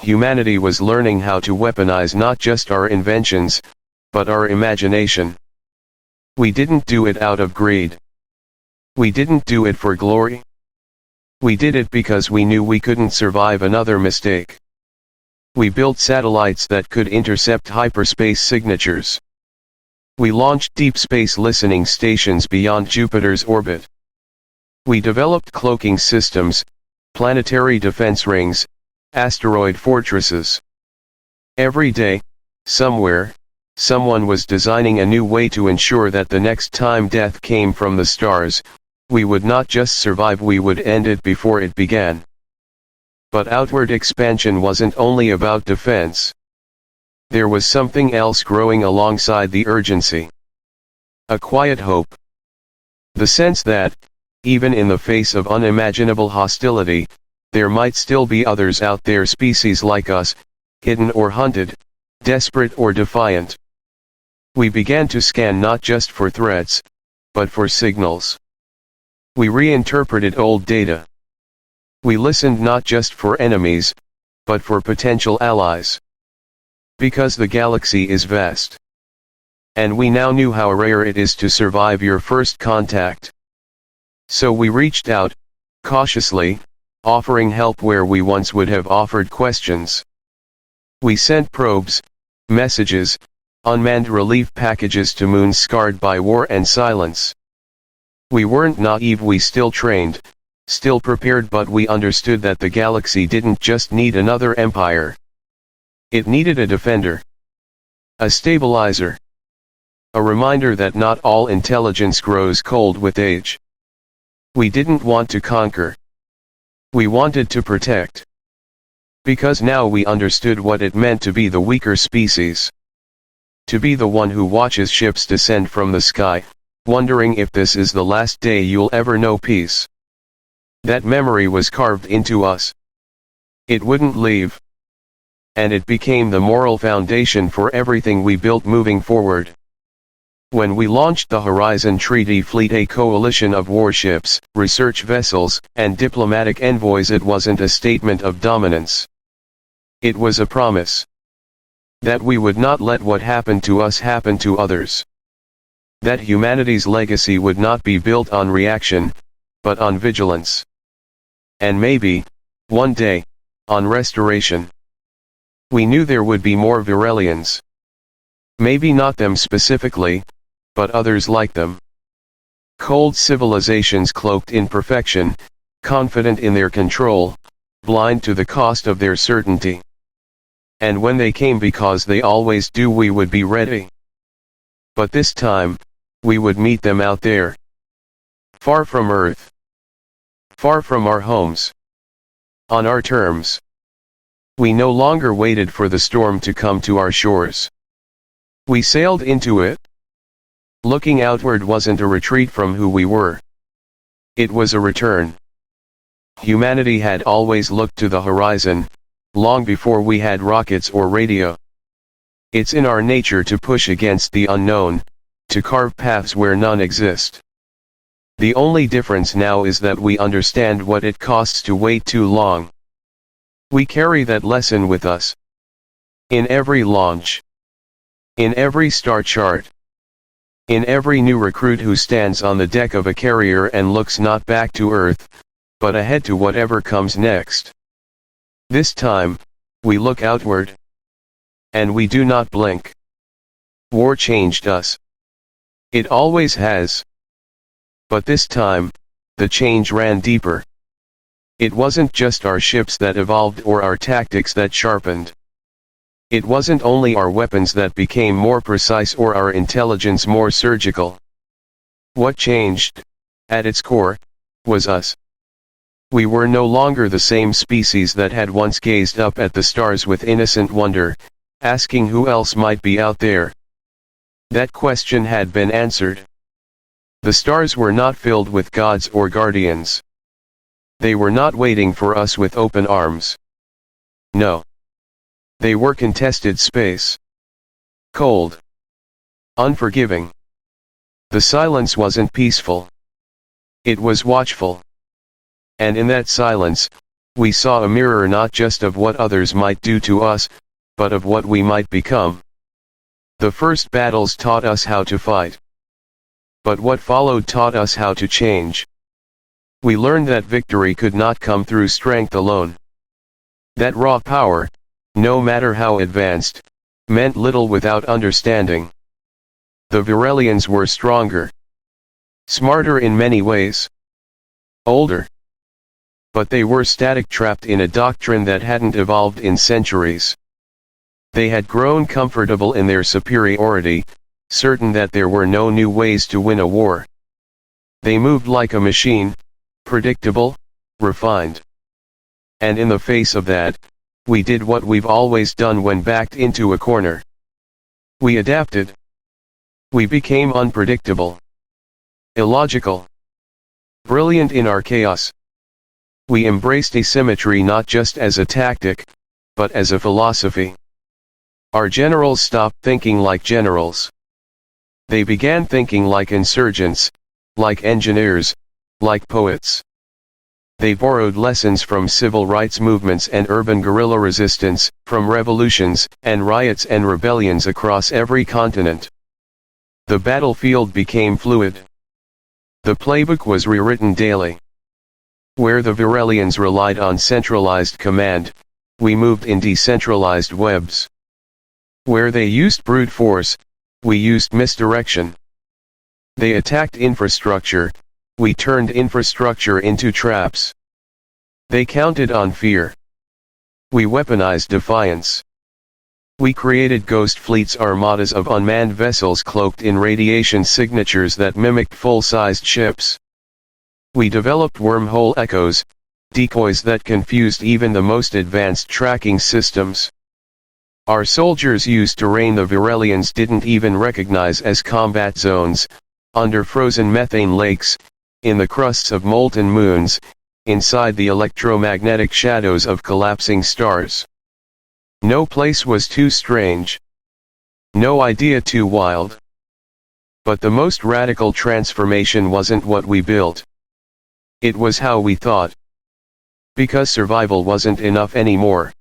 Humanity was learning how to weaponize not just our inventions, but our imagination. We didn't do it out of greed. We didn't do it for glory. We did it because we knew we couldn't survive another mistake. We built satellites that could intercept hyperspace signatures. We launched deep space listening stations beyond Jupiter's orbit. We developed cloaking systems, planetary defense rings, asteroid fortresses. Every day, somewhere, someone was designing a new way to ensure that the next time death came from the stars, we would not just survive, we would end it before it began. But outward expansion wasn't only about defense. there was something else growing alongside the urgency. A quiet hope. The sense that, even in the face of unimaginable hostility, there might still be others out there, species like us, hidden or hunted, desperate or defiant. We began to scan not just for threats, but for signals. We reinterpreted old data. We listened not just for enemies, but for potential allies. Because the galaxy is vast. And we now knew how rare it is to survive your first contact. So we reached out, cautiously, offering help where we once would have offered questions. We sent probes, messages, unmanned relief packages to moons scarred by war and silence. We weren't naive, we still trained, still prepared, but we understood that the galaxy didn't just need another empire. It needed a defender. A stabilizer. A reminder that not all intelligence grows cold with age. We didn't want to conquer. We wanted to protect. Because now we understood what it meant to be the weaker species. To be the one who watches ships descend from the sky, wondering if this is the last day you'll ever know peace. That memory was carved into us. It wouldn't leave. And it became the moral foundation for everything we built moving forward. When we launched the Horizon Treaty Fleet, a coalition of warships, research vessels, and diplomatic envoys, it wasn't a statement of dominance. It was a promise. That we would not let what happened to us happen to others. That humanity's legacy would not be built on reaction, but on vigilance. And maybe, one day, on restoration. We knew there would be more Virellians. Maybe not them specifically, but others like them. Cold civilizations cloaked in perfection, confident in their control, blind to the cost of their certainty. And when they came, because they always do, we would be ready. But this time, we would meet them out there. Far from Earth. Far from our homes. On our terms. We no longer waited for the storm to come to our shores. We sailed into it. Looking outward wasn't a retreat from who we were. It was a return. Humanity had always looked to the horizon, long before we had rockets or radio. It's in our nature to push against the unknown, to carve paths where none exist. The only difference now is that we understand what it costs to wait too long. We carry that lesson with us. In every launch. In every star chart. In every new recruit who stands on the deck of a carrier and looks not back to Earth, but ahead to whatever comes next. This time, we look outward. And we do not blink. War changed us. It always has. But this time, the change ran deeper. It wasn't just our ships that evolved or our tactics that sharpened. It wasn't only our weapons that became more precise or our intelligence more surgical. What changed, at its core, was us. We were no longer the same species that had once gazed up at the stars with innocent wonder, asking who else might be out there. That question had been answered. The stars were not filled with gods or guardians. They were not waiting for us with open arms. No. They were contested space. Cold. Unforgiving. The silence wasn't peaceful. It was watchful. And in that silence, we saw a mirror not just of what others might do to us, but of what we might become. The first battles taught us how to fight. But what followed taught us how to change. We learned that victory could not come through strength alone. That raw power, no matter how advanced, meant little without understanding. The Virellians were stronger. Smarter in many ways. Older. But they were static, trapped in a doctrine that hadn't evolved in centuries. They had grown comfortable in their superiority, certain that there were no new ways to win a war. They moved like a machine, predictable, refined. And in the face of that, we did what we've always done when backed into a corner. We adapted. We became unpredictable, illogical, brilliant in our chaos. We embraced asymmetry not just as a tactic, but as a philosophy. Our generals stopped thinking like generals. They began thinking like insurgents, like engineers, like poets. They borrowed lessons from civil rights movements and urban guerrilla resistance, from revolutions and riots and rebellions across every continent. The battlefield became fluid. The playbook was rewritten daily. Where the Virellians relied on centralized command, we moved in decentralized webs. Where they used brute force, we used misdirection. They attacked infrastructure, we turned infrastructure into traps. They counted on fear. We weaponized defiance. We created ghost fleets, armadas of unmanned vessels cloaked in radiation signatures that mimicked full-sized ships. We developed wormhole echoes, decoys that confused even the most advanced tracking systems. Our soldiers used terrain the Virellians didn't even recognize as combat zones, under frozen methane lakes, in the crusts of molten moons, inside the electromagnetic shadows of collapsing stars. No place was too strange. No idea too wild. But the most radical transformation wasn't what we built. It was how we thought. Because survival wasn't enough anymore.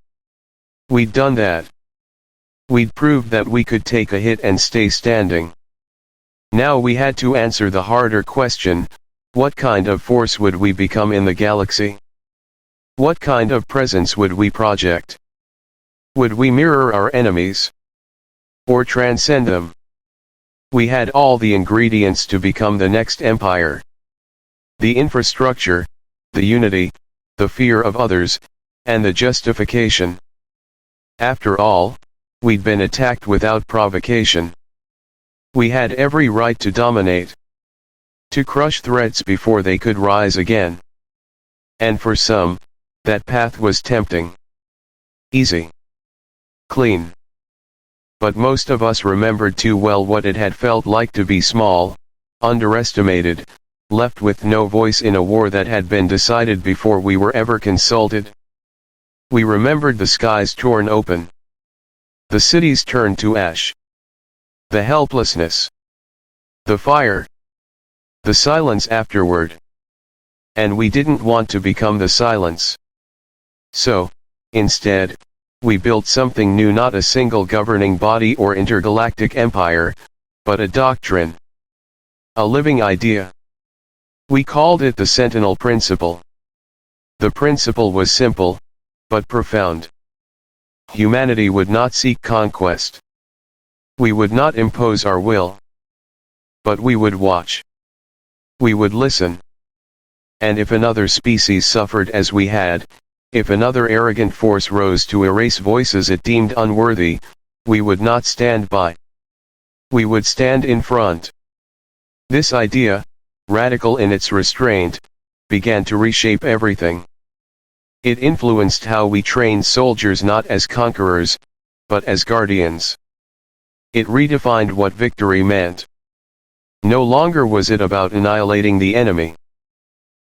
We'd done that. We'd proved that we could take a hit and stay standing. Now we had to answer the harder question: what kind of force would we become in the galaxy? What kind of presence would we project? Would we mirror our enemies? Or transcend them? We had all the ingredients to become the next empire. The infrastructure, the unity, the fear of others, and the justification. After all, we'd been attacked without provocation. We had every right to dominate. To crush threats before they could rise again. And for some, that path was tempting. Easy. Clean. But most of us remembered too well what it had felt like to be small, underestimated, left with no voice in a war that had been decided before we were ever consulted. We remembered the skies torn open. The cities turned to ash. The helplessness. The fire. The silence afterward. And we didn't want to become the silence. So, instead, we built something new, not a single governing body or intergalactic empire, but a doctrine. A living idea. We called it the Sentinel Principle. The principle was simple, but profound. Humanity would not seek conquest. We would not impose our will. But we would watch. We would listen. And if another species suffered as we had, if another arrogant force rose to erase voices it deemed unworthy, we would not stand by. We would stand in front. This idea, radical in its restraint, began to reshape everything. It influenced how we trained soldiers, not as conquerors, but as guardians. It redefined what victory meant. No longer was it about annihilating the enemy.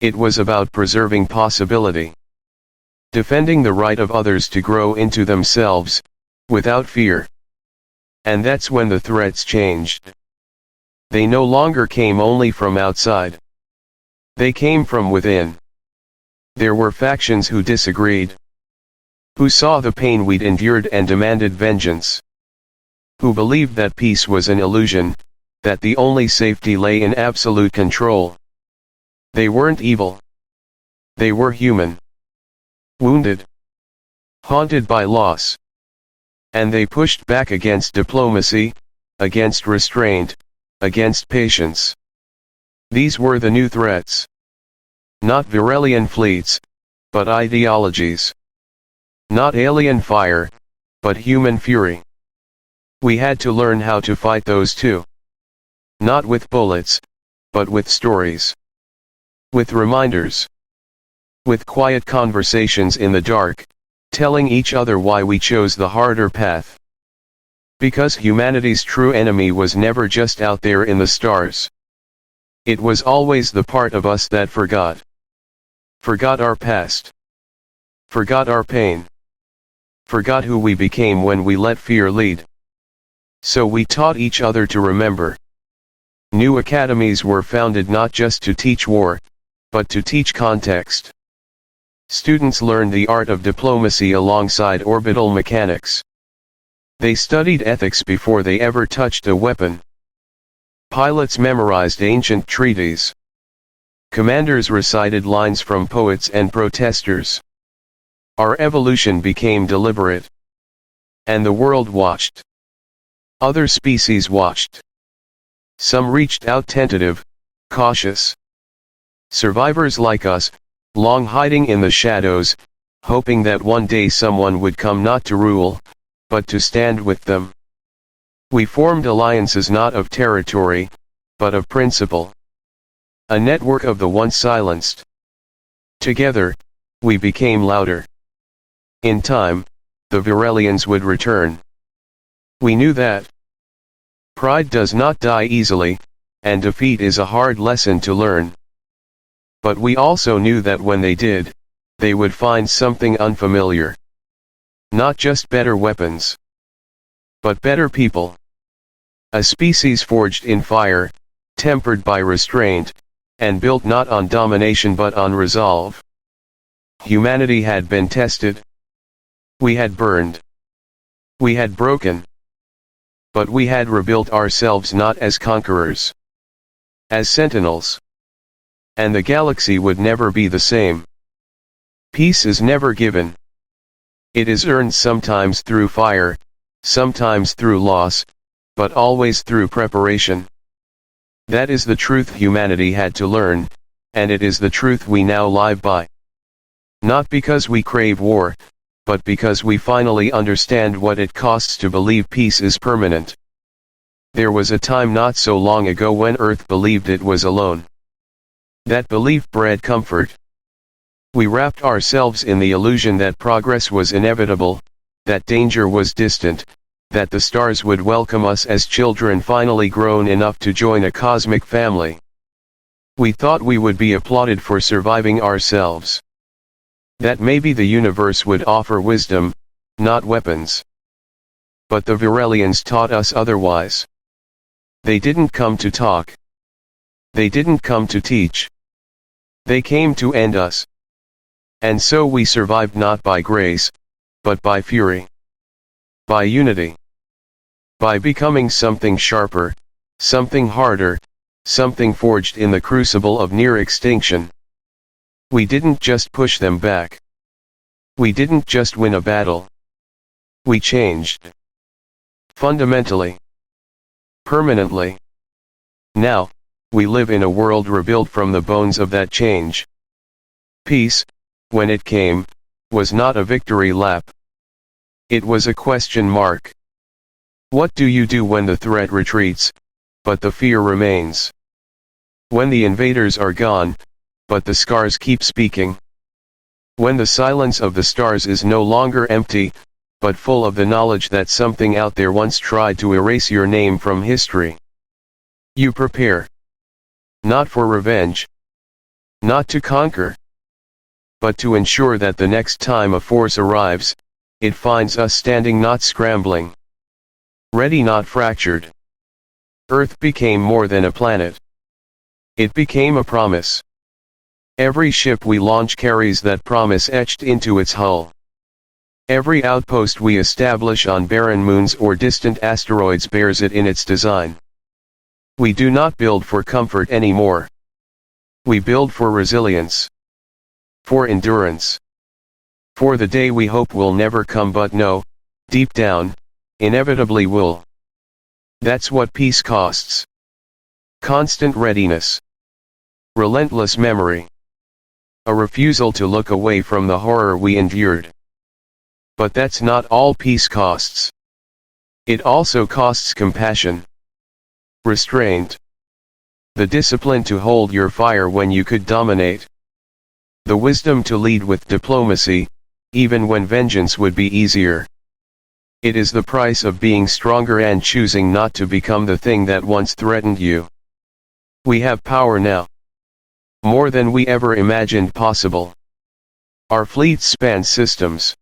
It was about preserving possibility. Defending the right of others to grow into themselves, without fear. And that's when the threats changed. They no longer came only from outside. They came from within. There were factions who disagreed. Who saw the pain we'd endured and demanded vengeance. Who believed that peace was an illusion, that the only safety lay in absolute control. They weren't evil. They were human. Wounded. Haunted by loss. And they pushed back against diplomacy, against restraint, against patience. These were the new threats. Not Virellian fleets, but ideologies. Not alien fire, but human fury. We had to learn how to fight those too. Not with bullets, but with stories. With reminders. With quiet conversations in the dark, telling each other why we chose the harder path. Because humanity's true enemy was never just out there in the stars. It was always the part of us that forgot. Forgot our past. Forgot our pain. Forgot who we became when we let fear lead. So we taught each other to remember. New academies were founded not just to teach war, but to teach context. Students learned the art of diplomacy alongside orbital mechanics. They studied ethics before they ever touched a weapon. Pilots memorized ancient treaties. Commanders recited lines from poets and protesters. Our evolution became deliberate. And the world watched. Other species watched. Some reached out tentative, cautious. Survivors like us, long hiding in the shadows, hoping that one day someone would come not to rule, but to stand with them. We formed alliances not of territory, but of principle. A network of the once silenced. Together, we became louder. In time, the Virellians would return. We knew that. Pride does not die easily, and defeat is a hard lesson to learn. But we also knew that when they did, they would find something unfamiliar. Not just better weapons, but better people. A species forged in fire, tempered by restraint, and built not on domination but on resolve. Humanity had been tested. We had burned. We had broken. But we had rebuilt ourselves not as conquerors, as sentinels. And the galaxy would never be the same. Peace is never given. It is earned sometimes through fire, sometimes through loss, but always through preparation. That is the truth humanity had to learn, and it is the truth we now live by. Not because we crave war, but because we finally understand what it costs to believe peace is permanent. There was a time not so long ago when Earth believed it was alone. That belief bred comfort. We wrapped ourselves in the illusion that progress was inevitable, that danger was distant, that the stars would welcome us as children finally grown enough to join a cosmic family. We thought we would be applauded for surviving ourselves. That maybe the universe would offer wisdom, not weapons. But the Virellians taught us otherwise. They didn't come to talk. They didn't come to teach. They came to end us. And so we survived not by grace, but by fury. By unity. By becoming something sharper, something harder, something forged in the crucible of near extinction. We didn't just push them back. We didn't just win a battle. We changed. Fundamentally. Permanently. Now, we live in a world rebuilt from the bones of that change. Peace, when it came, was not a victory lap. It was a question mark. What do you do when the threat retreats, but the fear remains? When the invaders are gone, but the scars keep speaking? When the silence of the stars is no longer empty, but full of the knowledge that something out there once tried to erase your name from history? You prepare. Not for revenge. Not to conquer. But to ensure that the next time a force arrives, it finds us standing not scrambling. Ready not fractured. Earth became more than a planet. It became a promise. Every ship we launch carries that promise etched into its hull. Every outpost we establish on barren moons or distant asteroids bears it in its design. We do not build for comfort anymore. We build for resilience. For endurance. For the day we hope will never come but no, deep down, inevitably will. That's what peace costs. Constant readiness. Relentless memory. A refusal to look away from the horror we endured. But that's not all peace costs. It also costs compassion. Restraint. The discipline to hold your fire when you could dominate. The wisdom to lead with diplomacy, even when vengeance would be easier. It is the price of being stronger and choosing not to become the thing that once threatened you. We have power now. More than we ever imagined possible. Our fleets span systems.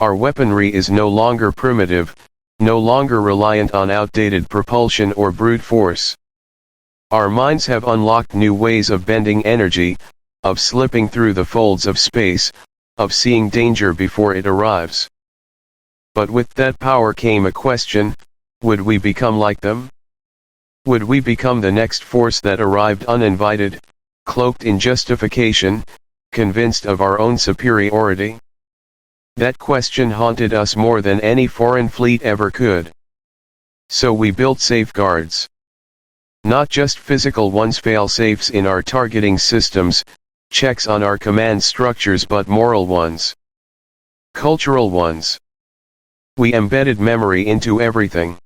Our weaponry is no longer primitive, no longer reliant on outdated propulsion or brute force. Our minds have unlocked new ways of bending energy, of slipping through the folds of space, of seeing danger before it arrives. But with that power came a question: would we become like them? Would we become the next force that arrived uninvited, cloaked in justification, convinced of our own superiority? That question haunted us more than any foreign fleet ever could. So we built safeguards. Not just physical ones, fail-safes in our targeting systems, checks on our command structures, but moral ones. Cultural ones. We embedded memory into everything.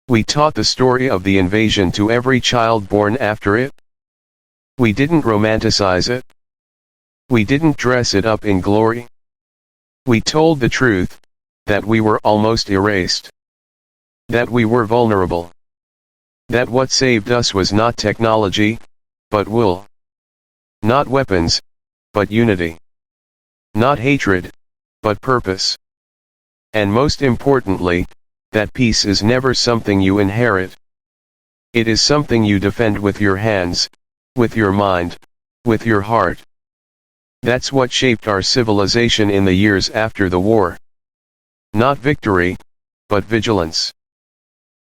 We taught the story of the invasion to every child born after it. We didn't romanticize it. We didn't dress it up in glory. We told the truth, that we were almost erased. That we were vulnerable. That what saved us was not technology, but will. Not weapons, but unity. Not hatred, but purpose. And most importantly, that peace is never something you inherit. It is something you defend with your hands, with your mind, with your heart. That's what shaped our civilization in the years after the war. Not victory, but vigilance.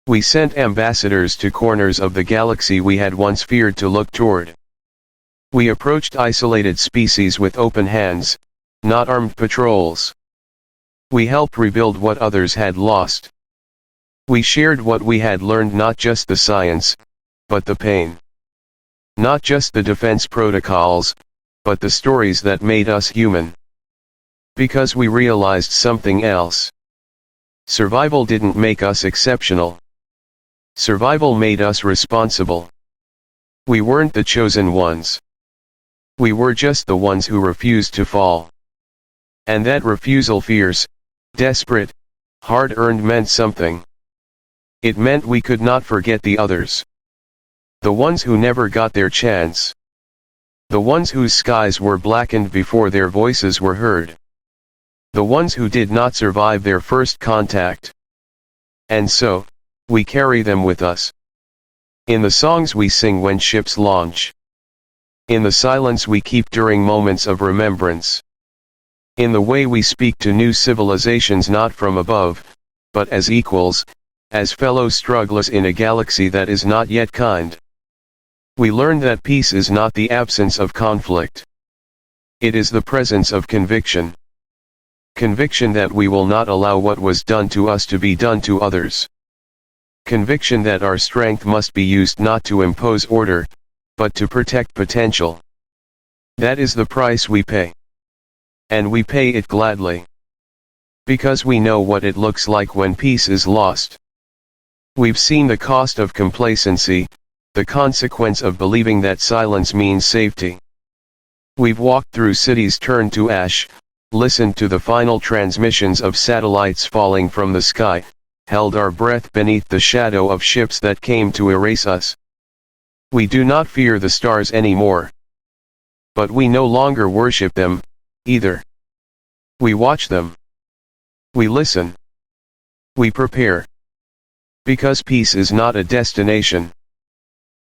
We sent ambassadors to corners of the galaxy we had once feared to look toward. We approached isolated species with open hands, not armed patrols. We helped rebuild what others had lost. We shared what we had learned, not just the science, but the pain. Not just the defense protocols, but the stories that made us human. Because we realized something else. Survival didn't make us exceptional. Survival made us responsible. We weren't the chosen ones. We were just the ones who refused to fall. And that refusal, fierce, desperate, hard-earned, meant something. It meant we could not forget the others. The ones who never got their chance. The ones whose skies were blackened before their voices were heard. The ones who did not survive their first contact. And so, we carry them with us. In the songs we sing when ships launch. In the silence we keep during moments of remembrance. In the way we speak to new civilizations, not from above, but as equals, as fellow strugglers in a galaxy that is not yet kind. We learn that peace is not the absence of conflict. It is the presence of conviction. Conviction that we will not allow what was done to us to be done to others. Conviction that our strength must be used not to impose order, but to protect potential. That is the price we pay. And we pay it gladly. Because we know what it looks like when peace is lost. We've seen the cost of complacency, the consequence of believing that silence means safety. We've walked through cities turned to ash, listened to the final transmissions of satellites falling from the sky, held our breath beneath the shadow of ships that came to erase us. We do not fear the stars anymore. But we no longer worship them, either. We watch them. We listen. We prepare. Because peace is not a destination.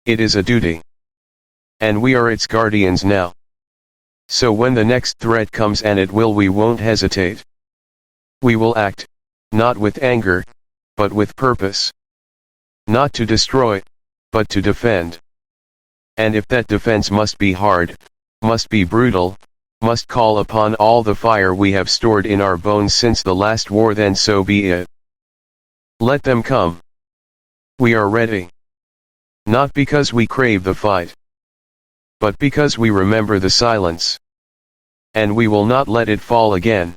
It is a duty. And we are its guardians now. So when the next threat comes, and it will, we won't hesitate. We will act, not with anger, but with purpose. Not to destroy, but to defend. And if that defense must be hard, must be brutal, must call upon all the fire we have stored in our bones since the last war, then so be it. Let them come. We are ready. Not because we crave the fight, but because we remember the silence. And we will not let it fall again.